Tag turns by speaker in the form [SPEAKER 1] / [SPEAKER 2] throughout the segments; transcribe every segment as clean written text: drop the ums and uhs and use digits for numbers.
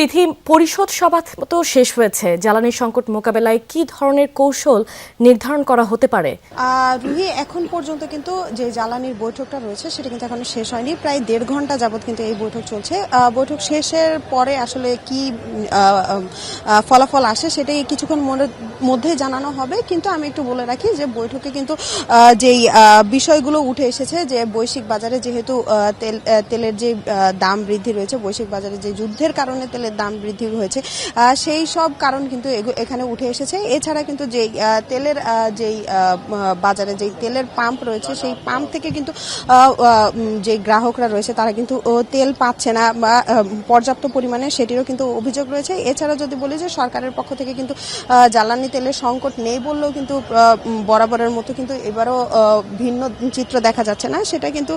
[SPEAKER 1] তিথি, পরিষদ সভা তো শেষ হয়েছে। জ্বালানি সংকট মোকাবেলায় কি ধরনের কৌশল নির্ধারণ করা হতে পারে?
[SPEAKER 2] রুহি, এখন পর্যন্ত কিন্তু যে জ্বালানির বৈঠকটা রয়েছে সেটা কিন্তু এখনো শেষ হয়নি। প্রায় ১.৫ ঘন্টা যাবত কিন্তু এই বৈঠক চলছে। বৈঠক শেষের পরে আসলে কি ফলাফল আসে সেটাই কিছুক্ষণ মধ্যে জানানো হবে। কিন্তু আমি একটু বলে রাখি যে বৈঠকে কিন্তু যেই বিষয়গুলো উঠে এসেছে, যে বৈশ্বিক বাজারে যেহেতু তেলের যে দাম বৃদ্ধি রয়েছে, বৈশ্বিক বাজারে যে যুদ্ধের কারণে তেলের দাম বৃদ্ধি হয়েছে, সেই সব কারণ কিন্তু এখানে উঠে এসেছে। এছাড়া কিন্তু যেই তেলের যেই বাজারে যেই তেলের পাম্প রয়েছে, সেই পাম্প থেকে কিন্তু যে গ্রাহকরা রয়েছে তারা কিন্তু তেল পাচ্ছে না বা পর্যাপ্ত পরিমাণে, সেটিরও কিন্তু অভিযোগ রয়েছে। এছাড়া যদি বলি যে সরকারের পক্ষ থেকে কিন্তু জ্বালানি তেলের সংকট নেই বললেও কিন্তু বরাবরের মতো কিন্তু এবারও ভিন্ন চিত্র দেখা যাচ্ছে না। সেটা কিন্তু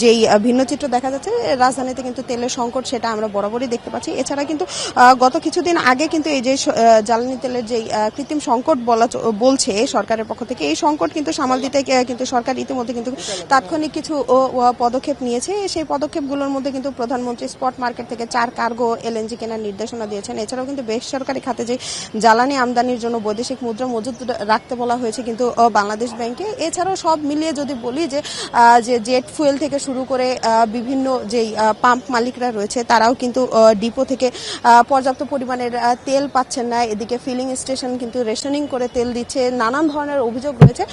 [SPEAKER 2] যেই ভিন্ন চিত্র দেখা যাচ্ছে রাজধানীতে কিন্তু তেলের সংকট, সেটা আমরা বরাবরই দেখতে পাচ্ছি। এছাড়া কিন্তু গত কিছুদিন আগে কিন্তু এই যে জ্বালানি তেলের যেই কৃত্রিম সংকট বলছে সরকারের পক্ষ থেকে, এই সংকট কিন্তু সামাল দিতে কিন্তু সরকার ইতিমধ্যে কিন্তু তাৎক্ষণিক কিছু পদক্ষেপ নিয়েছে। সেই পদক্ষেপগুলোর মধ্যে কিন্তু প্রধানমন্ত্রী স্পট মার্কেট থেকে 4 কার্গো এলএনজি কেনার নির্দেশনা দিয়েছেন। এছাড়াও কিন্তু বেসরকারি খাতে যে জ্বালানি আমদানির জন্য বৈদেশিক মুদ্রা মজুদ রাখতে বলা হয়েছে কিন্তু বাংলাদেশ ব্যাংকে। এছাড়াও সব মিলিয়ে যদি বলি যে জেট ফুয়েল থেকে শুরু করে বিভিন্ন যেই পাম্প মালিকরা রয়েছে তারাও কিন্তু ডিপো থেকে পর্যাপ্ত পরিমাণের তেল পাচ্ছেন না। এদিকে ফিলিং স্টেশন কিন্তু রেশনিং করে তেল দিচ্ছে, নানান ধরনের অভিযোগ রয়েছে।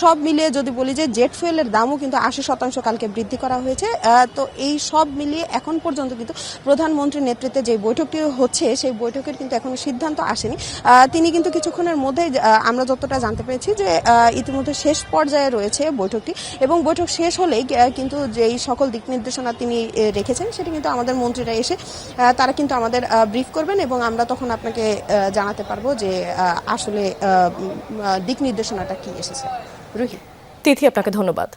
[SPEAKER 2] সব মিলিয়ে যদি বলি যে জেট ফুয়েলের দামও কিন্তু 80% কালকে বৃদ্ধি করা হয়েছে। তো এই সব মিলিয়ে এখন পর্যন্ত কিন্তু প্রধানমন্ত্রীর নেতৃত্বে যে বৈঠকটি হচ্ছে, সেই বৈঠকের কিন্তু এখনো সিদ্ধান্ত আসেনি। তিনি কিন্তু কিছুক্ষণের মধ্যেই, আমরা যতটা জানতে পেরেছি যে ইতিমধ্যে শেষ পর্যায়ে রয়েছে বৈঠকটি, এবং বৈঠক শেষ হলেই কিন্তু যেই সকল দিক নির্দেশনা তিনি রেখেছেন সেটি কিন্তু আমাদের মন্ত্রীরা এসে তারা কিন্তু আমাদের ব্রিফ করবেন, এবং আমরা তখন আপনাকে জানাতে পারবো যে আসলে দিক নির্দেশনাটা কি এসেছে। রুহি।
[SPEAKER 1] তিথি, আপনাকে ধন্যবাদ।